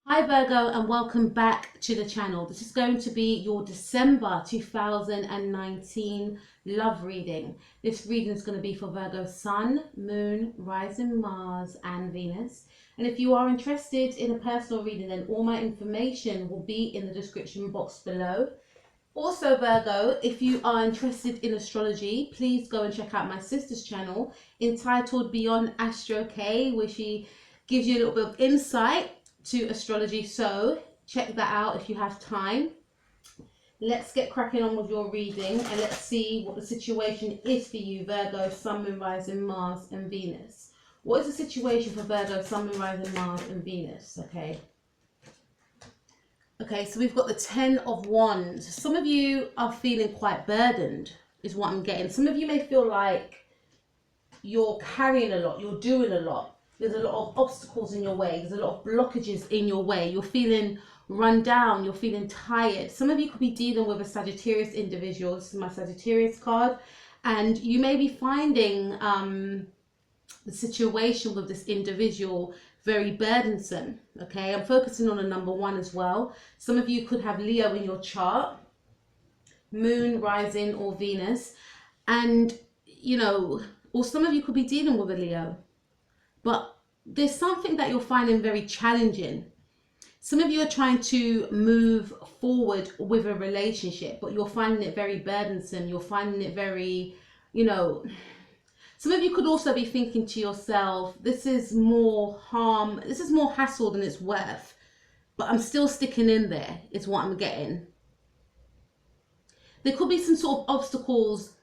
Hi Virgo, and welcome back to the channel. This is going to be your December 2019 love reading. This reading is going to be for Virgo Sun, Moon, Rising Mars and Venus. And if you are interested in a personal reading, then all my information will be in the description box below. Also Virgo, if you are interested in astrology, please go and check out my sister's channel entitled Beyond Astro K, where she gives you a little bit of insight to astrology, so check that out if you have time. Let's get cracking on with your reading and let's see what the situation is for you, Virgo, Sun, Moon, Rising, Mars and Venus. What is the situation for Virgo, Sun, Moon, Rising, Mars and Venus? Okay, so we've got the 10 of Wands. Some of you are feeling quite burdened, is what I'm getting. Some of you may feel like you're carrying a lot, you're doing a lot. There's a lot of obstacles in your way. There's a lot of blockages in your way. You're feeling run down. You're feeling tired. Some of you could be dealing with a Sagittarius individual. This is my Sagittarius card. And you may be finding the situation with this individual very burdensome. Okay, I'm focusing on a number 1 as well. Some of you could have Leo in your chart, Moon, Rising or Venus. And, you know, or some of you could be dealing with a Leo. But there's something that you're finding very challenging. Some of you are trying to move forward with a relationship, but you're finding it very burdensome. You're finding it very, some of you could also be thinking to yourself, this is more harm, this is more hassle than it's worth, but I'm still sticking in there, is what I'm getting. There could be some sort of obstacles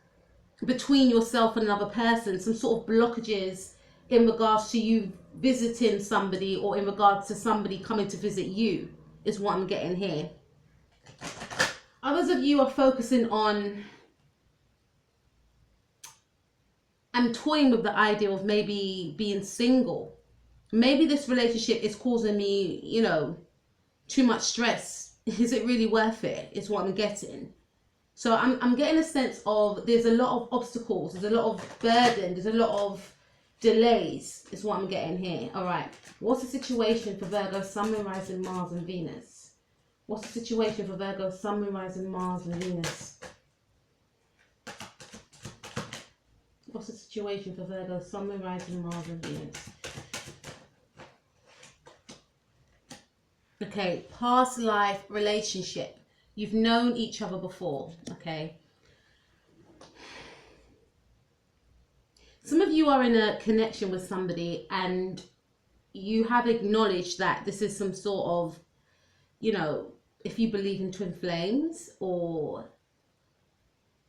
between yourself and another person, some sort of blockages in regards to you visiting somebody or in regards to somebody coming to visit you, is what I'm getting here. Others of you are focusing on and toying with the idea of maybe being single. Maybe this relationship is causing me, too much stress. Is it really worth it? Is what I'm getting. So I'm getting a sense of there's a lot of obstacles, there's a lot of burden, there's a lot of delays, is what I'm getting here. All right, what's the situation for Virgo, Sun, Moon, Rising, Mars and Venus? What's the situation for Virgo, Sun, Moon, Rising, Mars and Venus? What's the situation for Virgo, Sun, Moon, Rising, Mars and Venus? Okay, past life relationship. You've known each other before, okay? Some of you are in a connection with somebody and you have acknowledged that this is some sort of, if you believe in twin flames or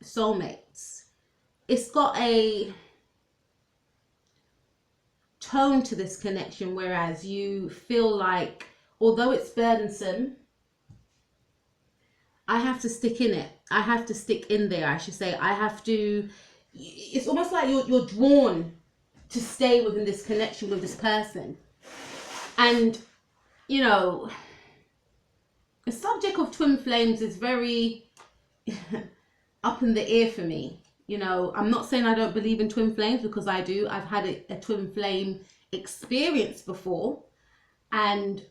soulmates, it's got a tone to this connection, whereas you feel like, although it's burdensome, I have to stick in it. I have to stick in there, I should say. I have to, it's almost like you're drawn to stay within this connection with this person. And, the subject of twin flames is very up in the air for me. I'm not saying I don't believe in twin flames, because I do. I've had a twin flame experience before. And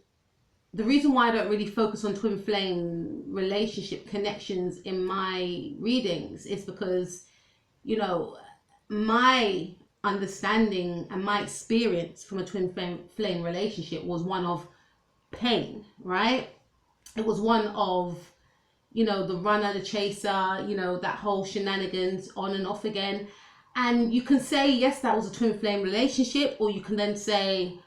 the reason why I don't really focus on twin flame relationship connections in my readings is because, my understanding and my experience from a twin flame relationship was one of pain, right? It was one of, the runner, the chaser, that whole shenanigans on and off again. And you can say, yes, that was a twin flame relationship, or you can then say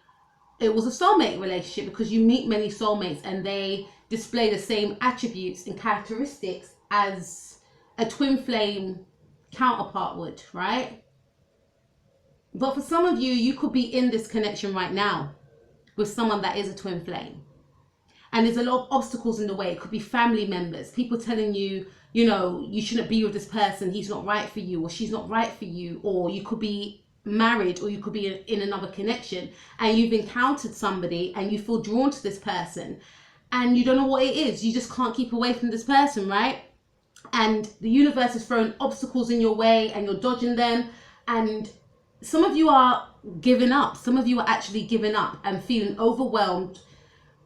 it was a soulmate relationship, because you meet many soulmates and they display the same attributes and characteristics as a twin flame counterpart would, right? But for some of you, you could be in this connection right now with someone that is a twin flame. And there's a lot of obstacles in the way. It could be family members, people telling you, you shouldn't be with this person, he's not right for you, or she's not right for you. Or you could be married, or you could be in another connection and you've encountered somebody and you feel drawn to this person and you don't know what it is. You just can't keep away from this person, right? And the universe is throwing obstacles in your way and you're dodging them. And some of you are giving up. Some of you are actually giving up and feeling overwhelmed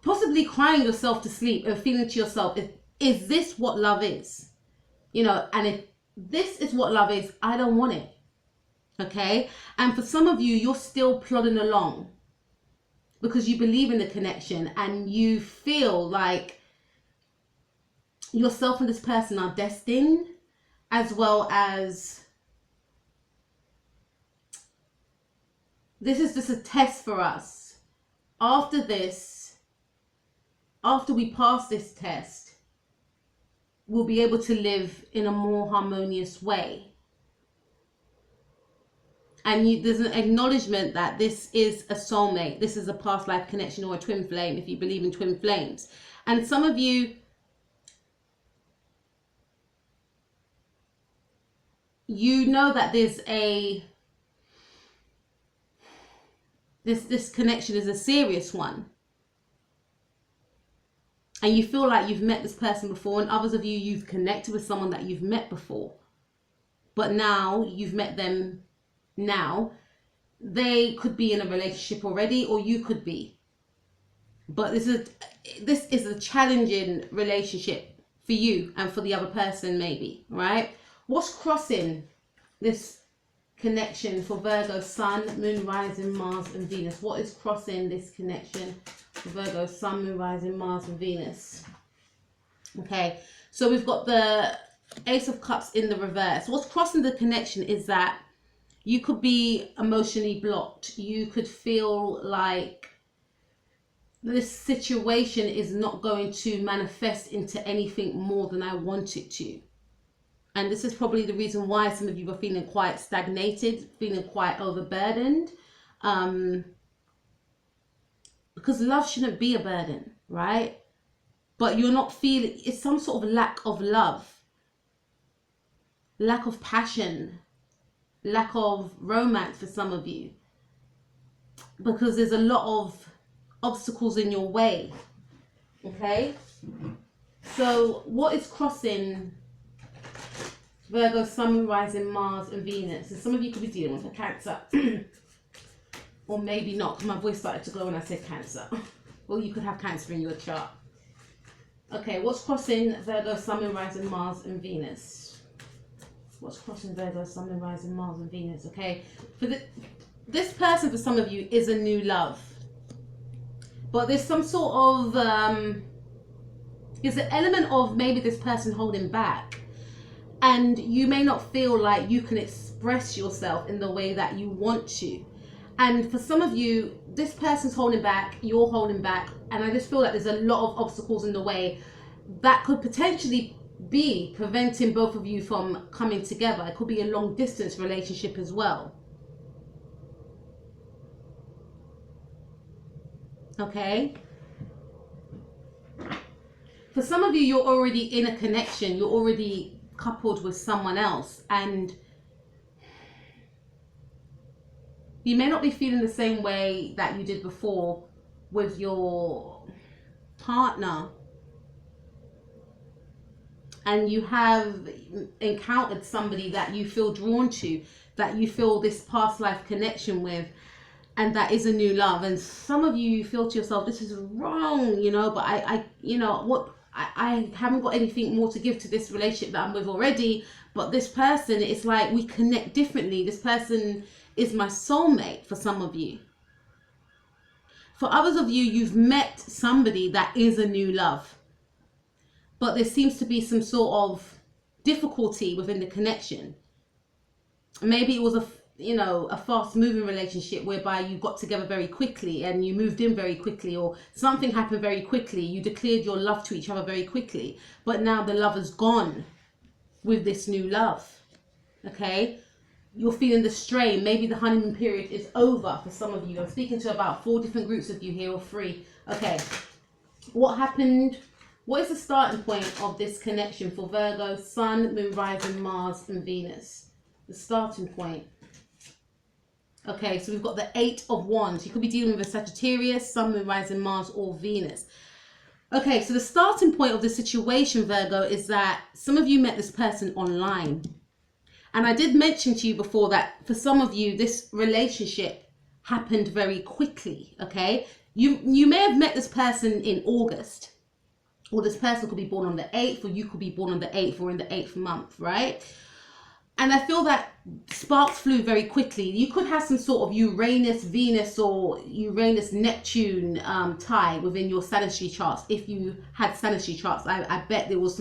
possibly crying yourself to sleep and feeling to yourself, is this what love is? You know, and if this is what love is, I don't want it. Okay? And for some of you, you're still plodding along because you believe in the connection and you feel like yourself and this person are destined, as well as this is just a test for us. After this, after we pass this test, we'll be able to live in a more harmonious way. And there's an acknowledgement that this is a soulmate. This is a past life connection or a twin flame, if you believe in twin flames. And some of you, you know that there's this connection is a serious one. And you feel like you've met this person before, and others of you, you've connected with someone that you've met before. But now you've met them now. They could be in a relationship already, or you could be. But this is a challenging relationship for you and for the other person, maybe, right? What's crossing this connection for Virgo Sun, Moon, Rising, Mars and Venus? What is crossing this connection for Virgo Sun, Moon, Rising, Mars and Venus? Okay, so we've got the Ace of Cups in the reverse. What's crossing the connection is that you could be emotionally blocked. You could feel like this situation is not going to manifest into anything more than I want it to. And this is probably the reason why some of you are feeling quite stagnated, feeling quite overburdened. Because love shouldn't be a burden, right? But you're not feeling, it's some sort of lack of love, lack of passion, lack of romance for some of you. Because there's a lot of obstacles in your way, okay? So what is crossing Virgo, Sun, Moon, Rising, Mars and Venus? And some of you could be dealing with a Cancer. Or maybe not, because my voice started to glow when I said Cancer. Well, you could have Cancer in your chart. Okay, what's crossing Virgo, Sun, Moon, Rising, Mars and Venus? What's crossing Virgo, Sun, Moon, Rising, Mars and Venus? Okay, for this person, for some of you, is a new love. But there's some sort of, there's an element of maybe this person holding back. And you may not feel like you can express yourself in the way that you want to. And for some of you, this person's holding back, you're holding back. And I just feel like there's a lot of obstacles in the way that could potentially be preventing both of you from coming together. It could be a long distance relationship as well. Okay? For some of you, you're already in a connection. You're already coupled with someone else, and you may not be feeling the same way that you did before with your partner, and you have encountered somebody that you feel drawn to, that you feel this past life connection with, and that is a new love. And some of you feel to yourself, this is wrong, you know, but I you know what, I haven't got anything more to give to this relationship that I'm with already. But this person, it's like we connect differently. This person is my soulmate for some of you. For others of you, you've met somebody that is a new love. But there seems to be some sort of difficulty within the connection. Maybe it was a fast moving relationship whereby you got together very quickly and you moved in very quickly, or something happened very quickly. You declared your love to each other very quickly, but now the love is gone with this new love. Okay, you're feeling the strain. Maybe the honeymoon period is over for some of you. I'm speaking to about 4 different groups of you here, or 3. Okay, what happened? What is the starting point of this connection for Virgo, Sun, Moon, Rising, Mars and Venus? The starting point. Okay, so we've got the 8 of Wands. You could be dealing with a Sagittarius, Sun, Moon, Rising, Mars, or Venus. Okay, so the starting point of the situation, Virgo, is that some of you met this person online. And I did mention to you before that for some of you, this relationship happened very quickly, okay? You may have met this person in August, or this person could be born on the 8th, or you could be born on the 8th or in the 8th month, right? And I feel that sparks flew very quickly. You could have some sort of Uranus, Venus, or Uranus, Neptune tie within your sanitary charts. If you had sanitary charts, I bet there was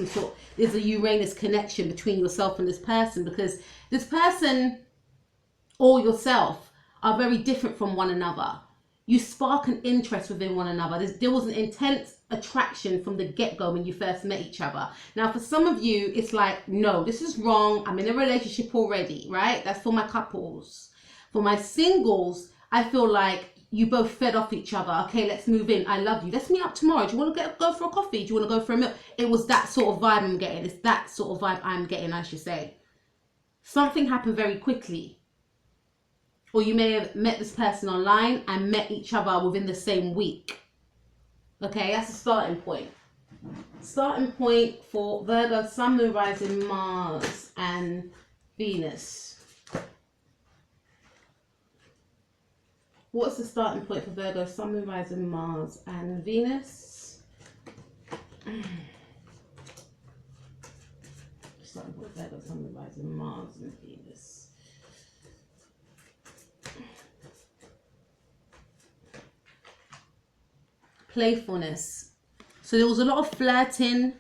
there's a Uranus connection between yourself and this person, because this person or yourself are very different from one another. You spark an interest within one another. There was an intense attraction from the get-go when you first met each other. Now, for some of you, it's like, no, this is wrong. I'm in a relationship already, right? That's for my couples. For my singles, I feel like you both fed off each other. Okay, let's move in. I love you. Let's meet up tomorrow. Do you want to go for a coffee? Do you want to go for a meal? It was that sort of vibe I'm getting. It's that sort of vibe I'm getting, I should say. Something happened very quickly. Or you may have met this person online and met each other within the same week. Okay, that's a starting point. Starting point for Virgo, Sun, Moon, Rising, Mars, and Venus. What's the starting point for Virgo, Sun, Moon, Rising, Mars, and Venus? Starting point for Virgo, Sun, Moon, Rising, Mars, and Venus. Playfulness. So there was a lot of flirting.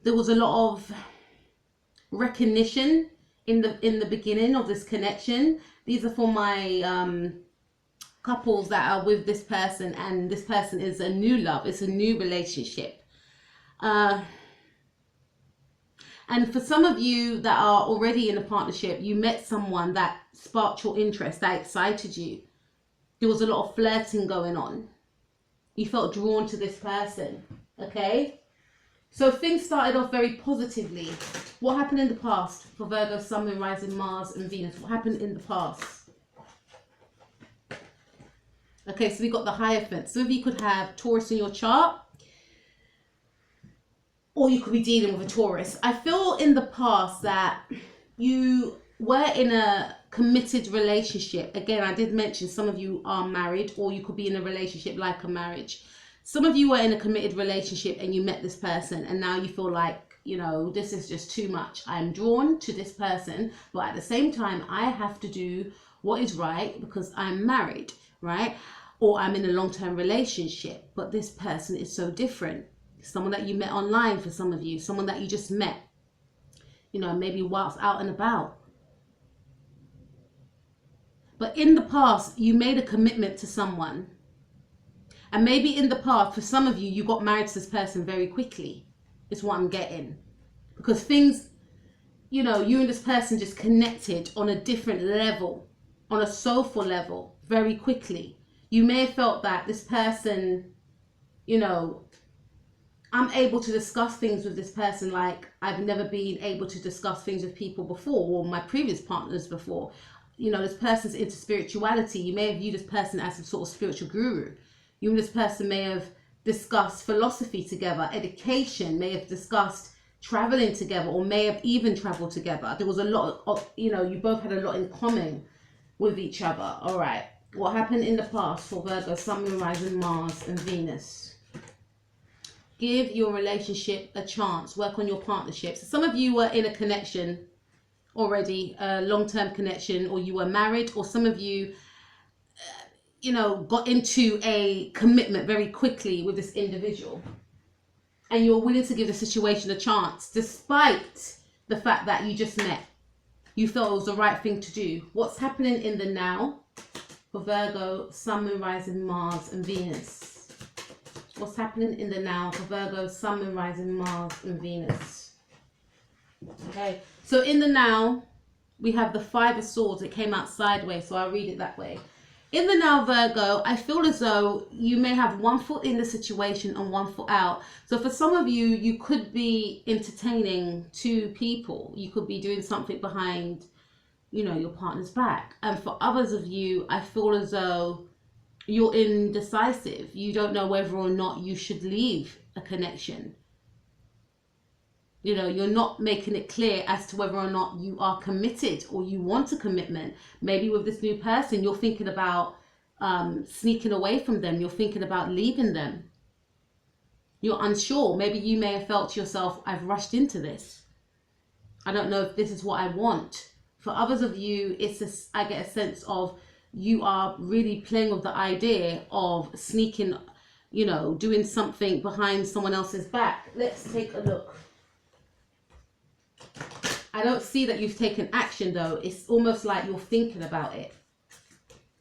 There was a lot of recognition in the beginning of this connection. These are for my couples that are with this person, and this person is a new love. It's a new relationship. And for some of you that are already in a partnership, you met someone that sparked your interest, that excited you. There was a lot of flirting going on. You felt drawn to this person, okay? So things started off very positively. What happened in the past for Virgo, Sun, Moon, Rising, Mars, and Venus? What happened in the past? Okay, so we got the Hierophant. Some of you could have Taurus in your chart, or you could be dealing with a Taurus. I feel in the past that you were in a committed relationship. Again, I did mention some of you are married, or you could be in a relationship like a marriage. Some of you were in a committed relationship and you met this person, and now you feel like, you know, this is just too much. I'm drawn to this person, but at the same time, I have to do what is right because I'm married, right? Or I'm in a long-term relationship, but this person is so different. Someone that you met online for some of you, someone that you just met, you know, maybe whilst out and about. But in the past, you made a commitment to someone. And maybe in the past, for some of you, you got married to this person very quickly. Is what I'm getting. Because things, you know, you and this person just connected on a different level, on a soulful level, very quickly. You may have felt that this person, you know, I'm able to discuss things with this person like I've never been able to discuss things with people before, or my previous partners before. You know, this person's into spirituality. You may have viewed this person as a sort of spiritual guru. You and this person may have discussed philosophy together, education, may have discussed traveling together, or may have even traveled together. There was a lot of, you know, you both had a lot in common with each other. All right. What happened in the past for Virgo, Sun, Moon, Rising, Mars, and Venus? Give your relationship a chance. Work on your partnerships. So some of you were in a connection already, a long-term connection, or you were married, or some of you, you know, got into a commitment very quickly with this individual, and you're willing to give the situation a chance despite the fact that you just met. You felt it was the right thing to do. What's happening in the now for Virgo, Sun, Moon, Rising, Mars, and Venus? What's happening in the now for Virgo, Sun, Moon, Rising, Mars, and Venus? Okay, so in the now, we have the Five of Swords. It came out sideways, so I'll read it that way. In the now, Virgo, I feel as though you may have one foot in the situation and one foot out. So for some of you, you could be entertaining two people. You could be doing something behind, you know, your partner's back. And for others of you, I feel as though you're indecisive. You don't know whether or not you should leave a connection. You know, you're not making it clear as to whether or not you are committed or you want a commitment. Maybe with this new person, you're thinking about, sneaking away from them. You're thinking about leaving them. You're unsure. Maybe you may have felt to yourself, I've rushed into this. I don't know if this is what I want. For others of you, I get a sense of you are really playing with the idea of sneaking, you know, doing something behind someone else's back. Let's take a look. I don't see that you've taken action though. It's almost like you're thinking about it.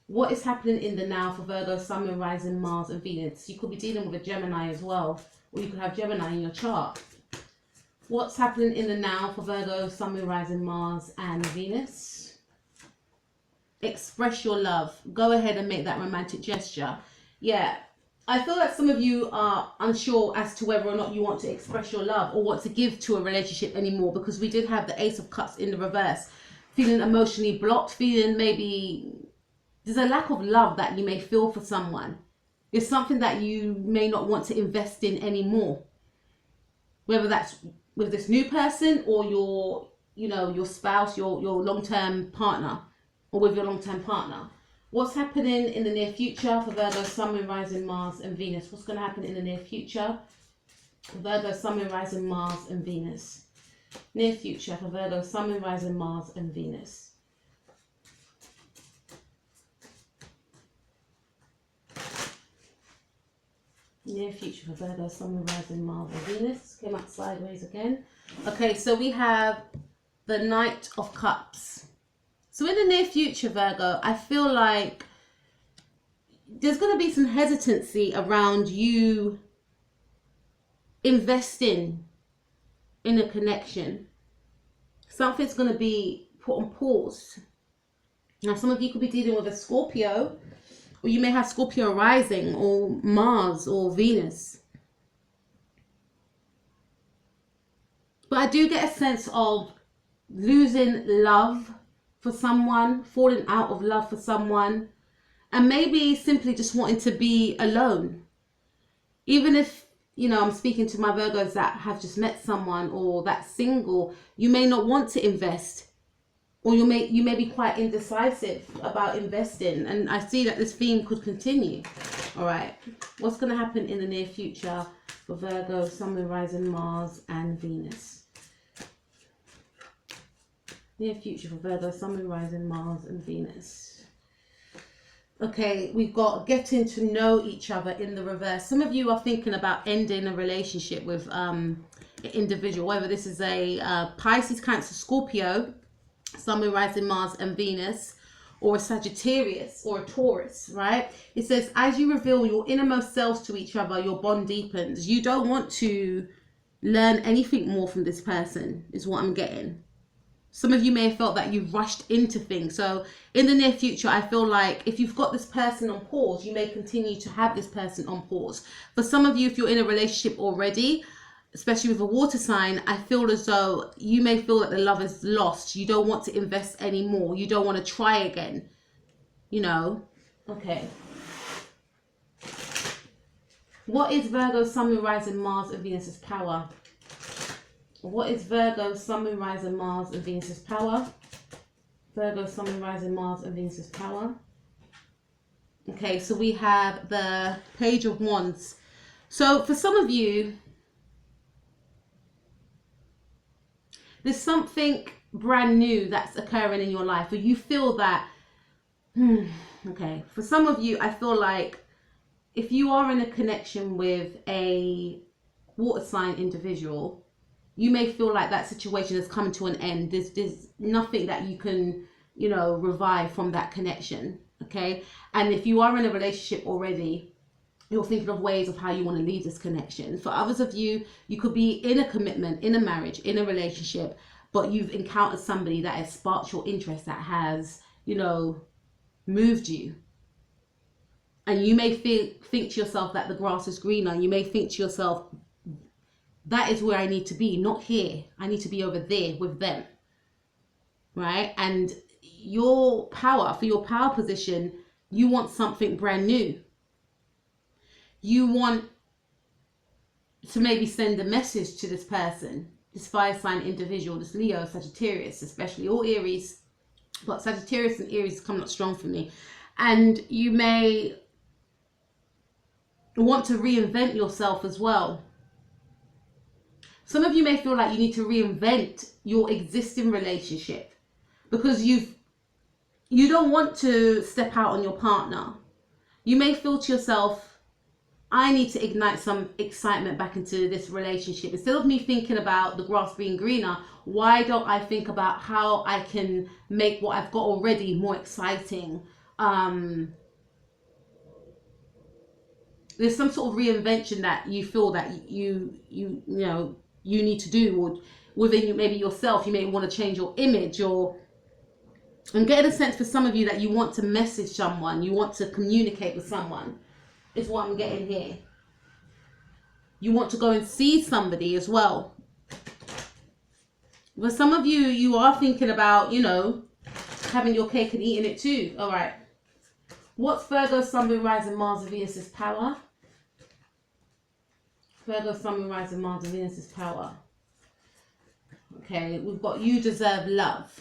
What is happening in the now for Virgo, Sun, Moon, Rising, Mars and Venus? You could be dealing with a Gemini as well, or you could have Gemini in your chart. What's happening in the now for Virgo, Sun, Moon, Rising, Mars and Venus? Express your love. Go ahead and make that romantic gesture. Yeah, I feel like some of you are unsure as to whether or not you want to express your love or want to give to a relationship anymore, because we did have the Ace of Cups in the reverse. Feeling emotionally blocked, feeling maybe there's a lack of love that you may feel for someone. It's something that you may not want to invest in anymore. Whether that's with this new person or your, you know, your spouse, your long-term partner, or with your long-term partner. What's happening in the near future for Virgo, Sun, Moon, Rising, Mars and Venus? What's going to happen in the near future? Virgo, Sun, Moon, Rising, Mars and Venus. Near future for Virgo, Sun, Moon, Rising, Mars and Venus. Near future for Virgo, Sun, Moon, Rising, Mars and Venus. Came out sideways again. Okay, so we have the Knight of Cups. So in the near future, Virgo, I feel like there's going to be some hesitancy around you investing in a connection. Something's going to be put on pause. Now, some of you could be dealing with a Scorpio, or you may have Scorpio rising, or Mars, or Venus. But I do get a sense of losing love for someone, falling out of love for someone, and maybe simply just wanting to be alone. Even if, you know, I'm speaking to my Virgos that have just met someone or that's single, you may not want to invest, or you may be quite indecisive about investing. And I see that this theme could continue. All right, what's going to happen in the near future for Virgo, Sun, Moon, Rising, Mars and Venus? Near future for Virgo, Sun, Moon, Rising, Mars and Venus. Okay, we've got getting to know each other in the reverse. Some of you are thinking about ending a relationship with an individual, whether this is a Pisces, Cancer, Scorpio, Sun, Moon, Rising, Mars and Venus, or a Sagittarius or a Taurus, right? It says, as you reveal your innermost selves to each other, your bond deepens. You don't want to learn anything more from this person, is what I'm getting. Some of you may have felt that you've rushed into things. So in the near future, I feel like if you've got this person on pause, you may continue to have this person on pause. For some of you, if you're in a relationship already, especially with a water sign, I feel as though you may feel that the love is lost. You don't want to invest anymore. You don't want to try again, you know? Okay. What is Virgo, Sun, Moon, Rising, Mars and Venus's power? What is Virgo, Sun, Moon, Rising, Mars and Venus's power? Virgo, Sun, Moon, Rising, Mars and Venus's power. Okay, so we have the Page of Wands. So for some of you, there's something brand new that's occurring in your life, or you feel that, okay, for some of you, I feel like if you are in a connection with a water sign individual, you may feel like that situation has come to an end. There's nothing that you can, you know, revive from that connection, okay? And if you are in a relationship already, you're thinking of ways of how you want to leave this connection. For others of you, you could be in a commitment, in a marriage, in a relationship, but you've encountered somebody that has sparked your interest, that has, you know, moved you. And you may think to yourself that the grass is greener. You may think to yourself, that is where I need to be, not here. I need to be over there with them, right? And your power, for your power position, you want something brand new. You want to maybe send a message to this person, this fire sign individual, this Leo, Sagittarius, especially, all Aries, but Sagittarius and Aries come up strong for me. And you may want to reinvent yourself as well. Some of you may feel like you need to reinvent your existing relationship because you don't want to step out on your partner. You may feel to yourself, I need to ignite some excitement back into this relationship. Instead of me thinking about the grass being greener, why don't I think about how I can make what I've got already more exciting? There's some sort of reinvention that you feel that you know you need to do, or within maybe yourself. You may want to change your image, or I'm getting a sense for some of you that you want to message someone, you want to communicate with someone, is what I'm getting here. You want to go and see somebody as well. But some of you, you are thinking about, you know, having your cake and eating it too. All right. What's Virgo, Sun, Moon, Rising, Mars, and Venus's power? Virgo, Sun, Moon, Rising, Mars, and Venus's power. Okay, we've got you deserve love.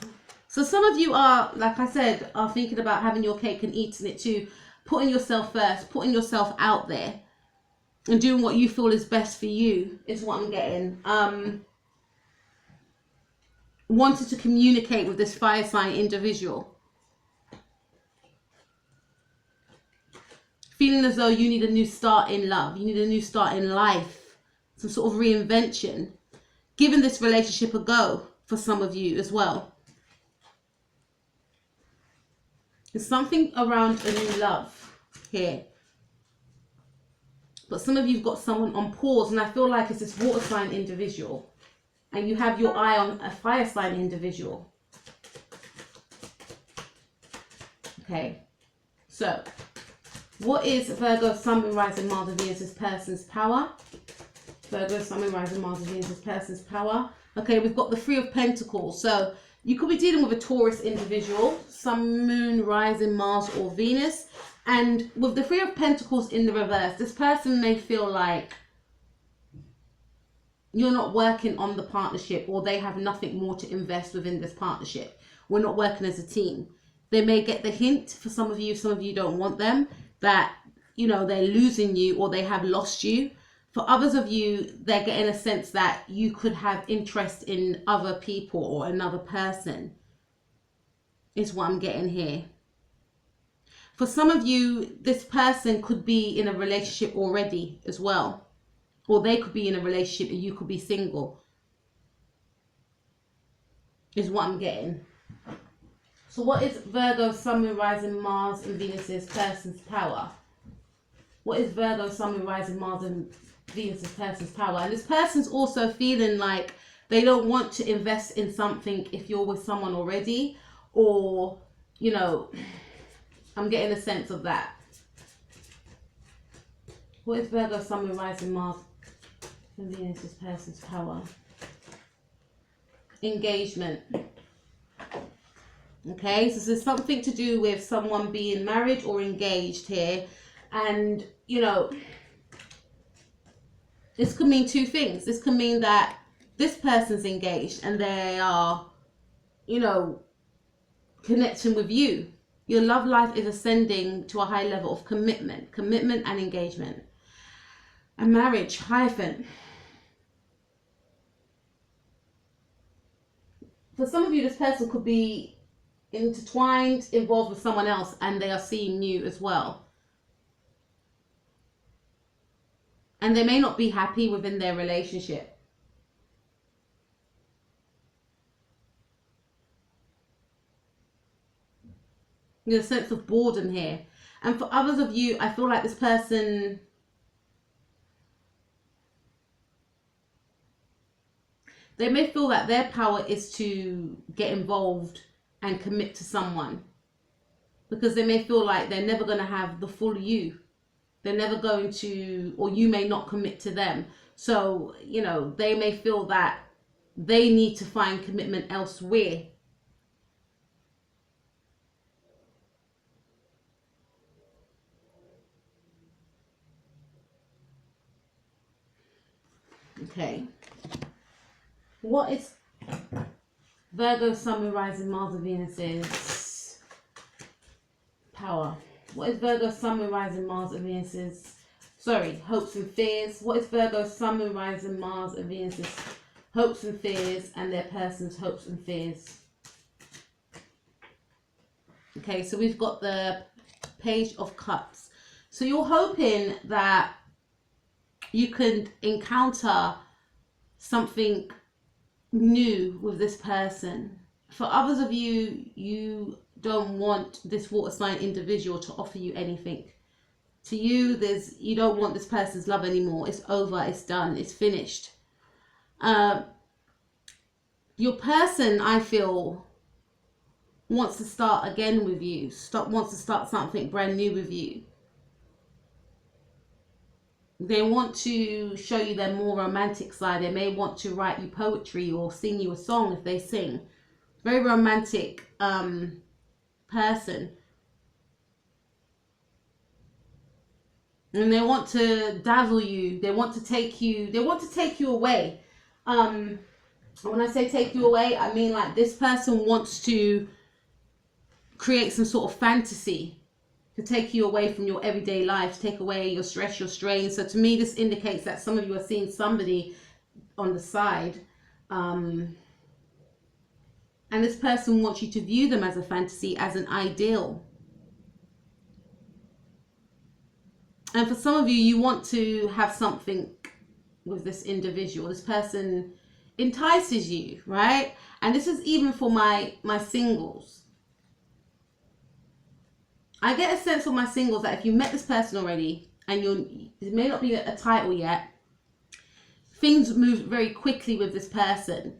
So some of you are, like I said, are thinking about having your cake and eating it too. Putting yourself first, putting yourself out there and doing what you feel is best for you is what I'm getting. Wanted to communicate with this fire sign individual. Feeling as though you need a new start in love. You need a new start in life. Some sort of reinvention. Giving this relationship a go for some of you as well. There's something around a new love here. But some of you've got someone on pause, and I feel like it's this water sign individual. And you have your eye on a fire sign individual. Okay. So, what is Virgo, Sun, Moon, Rising, Mars, and Venus's person's power? Virgo, Sun, Moon, Rising, Mars, and Venus's person's power. Okay, we've got the Three of Pentacles. So, you could be dealing with a Taurus individual, Sun, Moon, Rising, Mars, or Venus. And with the Three of Pentacles in the reverse, this person may feel like you're not working on the partnership, or they have nothing more to invest within this partnership. We're not working as a team. They may get the hint, for some of you don't want them, that, you know, they're losing you or they have lost you. For others of you, they're getting a sense that you could have interest in other people or another person, is what I'm getting here. For some of you, this person could be in a relationship already as well. Or they could be in a relationship and you could be single, is what I'm getting. So what is Virgo, Sun, Moon, Rising, Mars, and Venus's person's power? What is Virgo, Sun, Moon, Rising, Mars, and Venus's person's power? And this person's also feeling like they don't want to invest in something if you're with someone already, or, you know, I'm getting a sense of that. What is Virgo, Sun, Moon, Rising, Mars, and Venus's person's power? Engagement. Okay, so there's something to do with someone being married or engaged here. And, you know, this could mean two things. This could mean that this person's engaged and they are, you know, connecting with you. Your love life is ascending to a high level of commitment and engagement. A marriage, hyphen. For some of you, this person could be intertwined, involved with someone else, and they are seeing you as well. And they may not be happy within their relationship. There's a sense of boredom here. And for others of you, I feel like this person, they may feel that their power is to get involved and commit to someone, because they may feel like they're never going to have the full you. They're never going to, or you may not commit to them. So, you know, they may feel that they need to find commitment elsewhere. Okay. What is Virgo, Sun, Moon, Rising, Mars, and Venus's power? Tower. What is Virgo Sun, Moon, Rising, Mars and Venus's, sorry, hopes and fears? What is Virgo Sun, Moon, Rising, Mars and Venus's hopes and fears, and their person's hopes and fears? Okay, so we've got the Page of Cups. So you're hoping that you can encounter something new with this person. For others of you, you don't want this water sign individual to offer you anything. To you, you don't want this person's love anymore. It's over, it's done, it's finished. Your person, I feel, wants to start again with you. Wants to start something brand new with you. They want to show you their more romantic side. They may want to write you poetry or sing you a song if they sing. Very romantic person. And they want to dazzle you. They want to take you away. When I say take you away, I mean like this person wants to create some sort of fantasy to take you away from your everyday life, to take away your stress, your strain. So to me, this indicates that some of you are seeing somebody on the side. And this person wants you to view them as a fantasy, as an ideal. And for some of you, you want to have something with this individual. This person entices you, right? And this is even for my singles. I get a sense from my singles that if you met this person already and it may not be a title yet, things move very quickly with this person.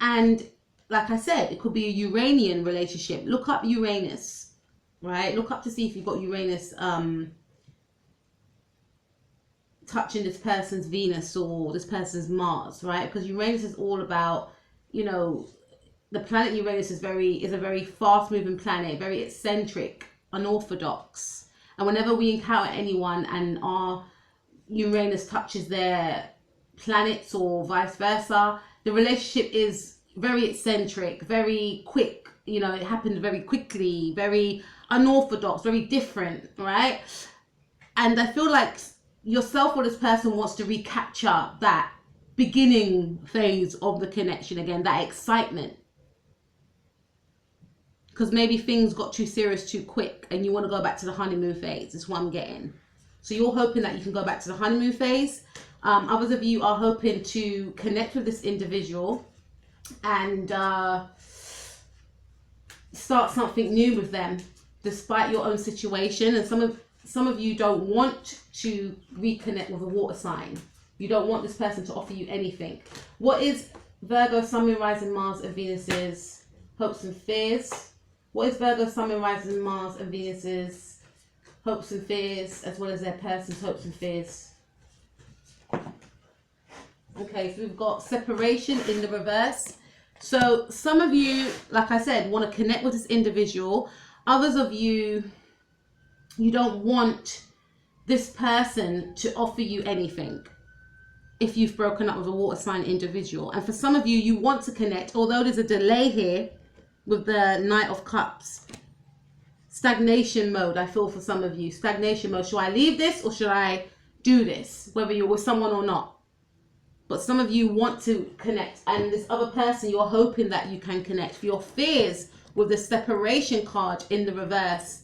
And like I said, it could be a Uranian relationship. Look up Uranus, right? Look up to see if you've got Uranus touching this person's Venus or this person's Mars, right? Because Uranus is all about, you know, the planet Uranus is a very fast moving planet, very eccentric, unorthodox. And whenever we encounter anyone and our Uranus touches their planets or vice versa, the relationship is very eccentric, very quick. You know, it happened very quickly, very unorthodox, very different, right? And I feel like yourself or this person wants to recapture that beginning phase of the connection again, that excitement. Because maybe things got too serious too quick and you want to go back to the honeymoon phase. Is what I'm getting. So you're hoping that you can go back to the honeymoon phase. Others of you are hoping to connect with this individual and start something new with them despite your own situation. And some of you don't want to reconnect with a water sign. You don't want this person to offer you anything. What is Virgo, Sun, Moon, Rising, Mars and Venus's hopes and fears? What is Virgo, Sun, Moon, Rising, Mars and Venus's hopes and fears, as well as their person's hopes and fears? Okay, so we've got separation in the reverse. So some of you, like I said, want to connect with this individual. Others of you, you don't want this person to offer you anything if you've broken up with a water sign individual. And for some of you, you want to connect, although there's a delay here with the Knight of Cups. Stagnation mode, I feel for some of you. Stagnation mode. Should I leave this or should I do this? Whether you're with someone or not. But some of you want to connect. And this other person, you're hoping that you can connect. For your fears with the separation card in the reverse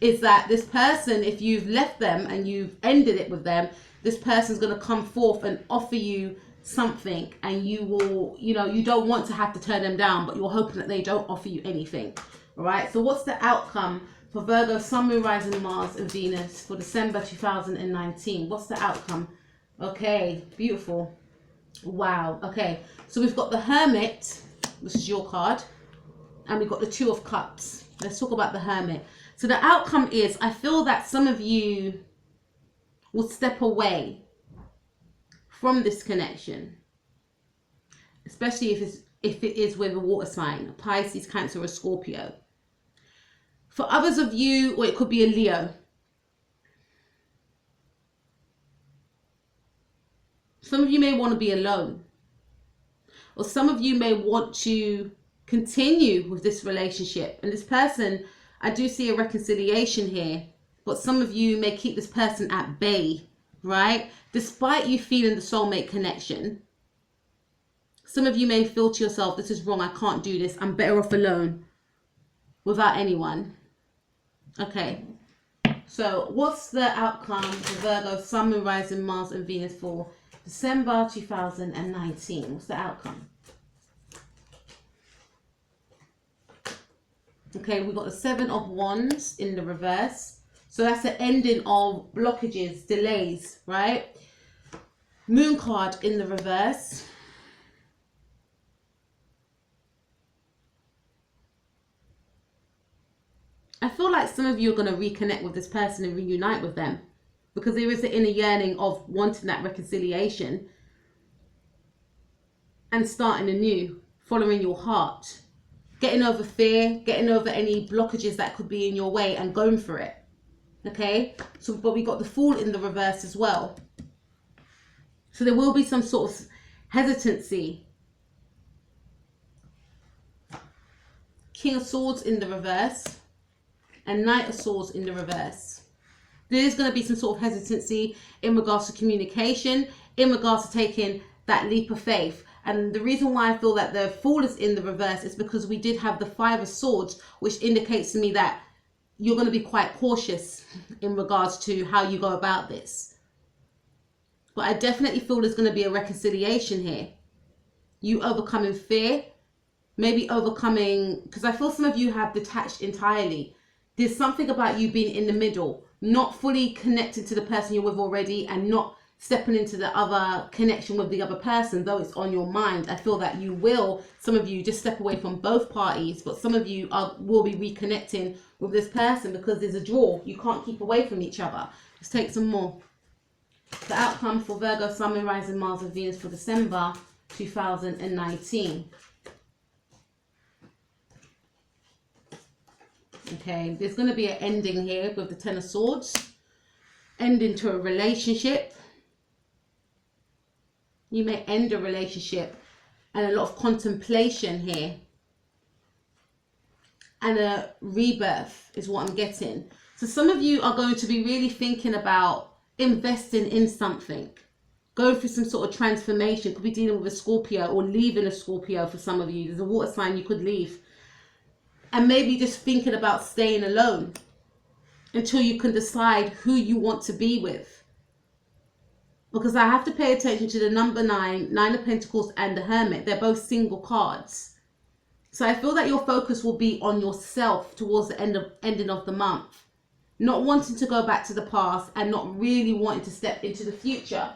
is that this person, if you've left them and you've ended it with them, this person's going to come forth and offer you something, and you will, you know, you don't want to have to turn them down, but you're hoping that they don't offer you anything. All right, so what's the outcome for Virgo, Sun, Moon, Rising, Mars and Venus for December 2019? What's the outcome? Okay, beautiful. Wow. Okay, so we've got the Hermit, which is your card, and we've got the Two of Cups. Let's talk about the Hermit. So the outcome is, I feel that some of you will step away from this connection, especially if it is with a water sign, a Pisces, Cancer, or Scorpio. For others of you, or it could be a Leo. Some of you may want to be alone, or some of you may want to continue with this relationship, and this person I do see a reconciliation here, but some of you may keep this person at bay, right? Despite you feeling the soulmate connection, some of you may feel to yourself, this is wrong, I can't do this, I'm better off alone without anyone. Okay, so what's the outcome for Virgo, Sun, Moon, Rising, Mars and Venus for December 2019? What's the outcome? Okay, we've got the 7 of Wands in the reverse. So that's the ending of blockages, delays, right? Moon card in the reverse. I feel like some of you are going to reconnect with this person and reunite with them, because there is an inner yearning of wanting that reconciliation and starting anew, following your heart, getting over fear, getting over any blockages that could be in your way and going for it. Okay, so but we got the Fool in the reverse as well. So there will be some sort of hesitancy. King of Swords in the reverse and Knight of Swords in the reverse. There is going to be some sort of hesitancy in regards to communication, in regards to taking that leap of faith. And the reason why I feel that the Fool is in the reverse is because we did have the 5 of Swords, which indicates to me that you're going to be quite cautious in regards to how you go about this. But I definitely feel there's going to be a reconciliation here. You overcoming fear, maybe overcoming, because I feel some of you have detached entirely. There's something about you being in the middle, not fully connected to the person you're with already and not stepping into the other connection with the other person, though it's on your mind. I feel that you will, some of you, just step away from both parties, but some of you will be reconnecting with this person because there's a draw. You can't keep away from each other. Let's take some more. The outcome for Virgo, Sun, Moon, Rising, Mars and Venus for December 2019. Okay, there's going to be an ending here with the 10 of Swords. Ending to a relationship. You may end a relationship, and a lot of contemplation here. And a rebirth is what I'm getting. So some of you are going to be really thinking about investing in something. Going through some sort of transformation. Could be dealing with a Scorpio or leaving a Scorpio for some of you. There's a water sign you could leave. And maybe just thinking about staying alone until you can decide who you want to be with. Because I have to pay attention to the number 9, 9 of Pentacles and the Hermit. They're both single cards. So I feel that your focus will be on yourself towards the ending of the month. Not wanting to go back to the past and not really wanting to step into the future.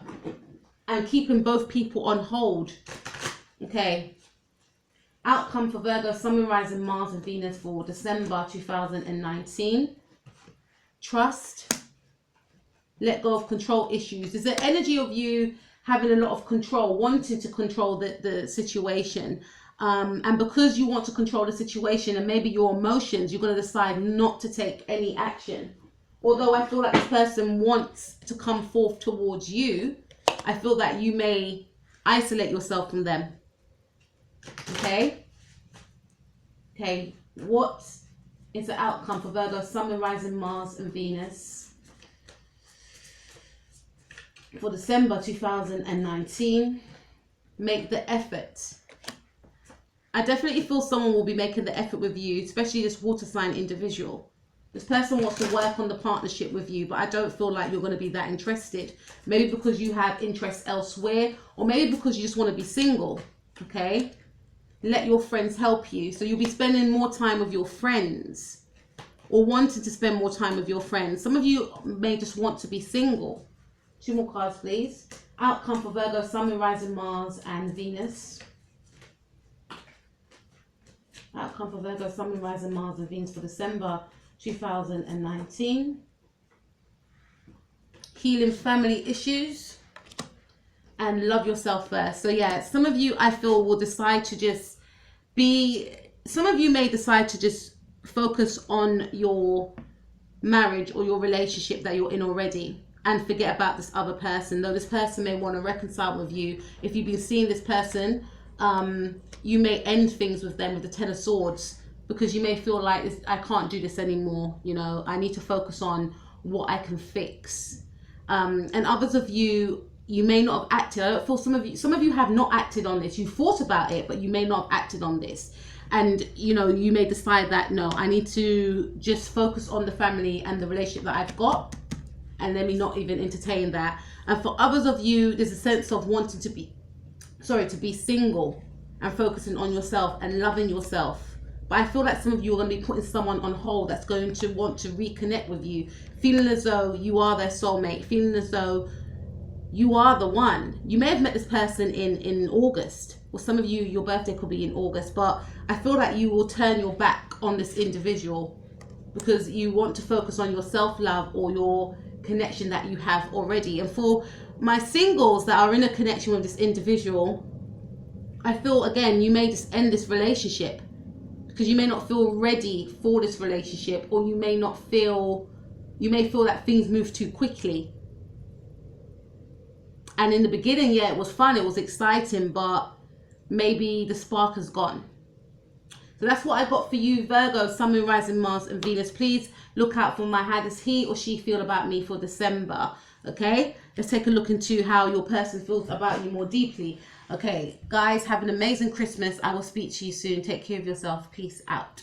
And keeping both people on hold. Okay. Outcome for Virgo, Sun, Moon, Rising, Mars and Venus for December 2019. Trust. Let go of control issues. There's an energy of you having a lot of control, wanting to control the situation. And because you want to control the situation and maybe your emotions, you're going to decide not to take any action. Although I feel like this person wants to come forth towards you, I feel that you may isolate yourself from them. Okay? Okay, what is the outcome for Virgo, Sun, Moon, Rising, Mars and Venus for December 2019? Make the effort. I definitely feel someone will be making the effort with you, especially this water sign individual. This person wants to work on the partnership with you, but I don't feel like you're going to be that interested. Maybe because you have interests elsewhere, or maybe because you just want to be single. Okay? Let your friends help you. So you'll be spending more time with your friends, or wanting to spend more time with your friends. Some of you may just want to be single. 2 more cards, please. Outcome for Virgo, Sun, Moon, Rising, Mars and Venus. Outcome for Virgo, Sun, Moon, Rising, Mars and Venus for December 2019. Healing family issues. And love yourself first. So yeah, some of you I feel will decide to just be, some of you may decide to just focus on your marriage or your relationship that you're in already and forget about this other person. Though this person may want to reconcile with you. If you've been seeing this person, you may end things with them with the 10 of Swords. because you may feel like I can't do this anymore. You know, I need to focus on what I can fix. And others of you, you may not have acted. I don't feel some of you have not acted on this. You thought about it, but you may not have acted on this. And, you know, you may decide that, no, I need to just focus on the family and the relationship that I've got, and let me not even entertain that. And for others of you, there's a sense of wanting to be single and focusing on yourself and loving yourself. But I feel like some of you are going to be putting someone on hold that's going to want to reconnect with you, feeling as though you are their soulmate, feeling as though you are the one. You may have met this person in August. Well, some of you, your birthday could be in August, but I feel like you will turn your back on this individual because you want to focus on your self-love or your connection that you have already. And for my singles that are in a connection with this individual, I feel, again, you may just end this relationship because you may not feel ready for this relationship, or you may feel that things move too quickly. And in the beginning, yeah, it was fun, it was exciting, but maybe the spark has gone. So that's what I got for you, Virgo, Sun, Moon, Rising, Mars and Venus. Please look out for how does he or she feel about me for December. Okay, let's take a look into how your person feels about you more deeply. Okay, guys, have an amazing Christmas. I will speak to you soon. Take care of yourself. Peace out.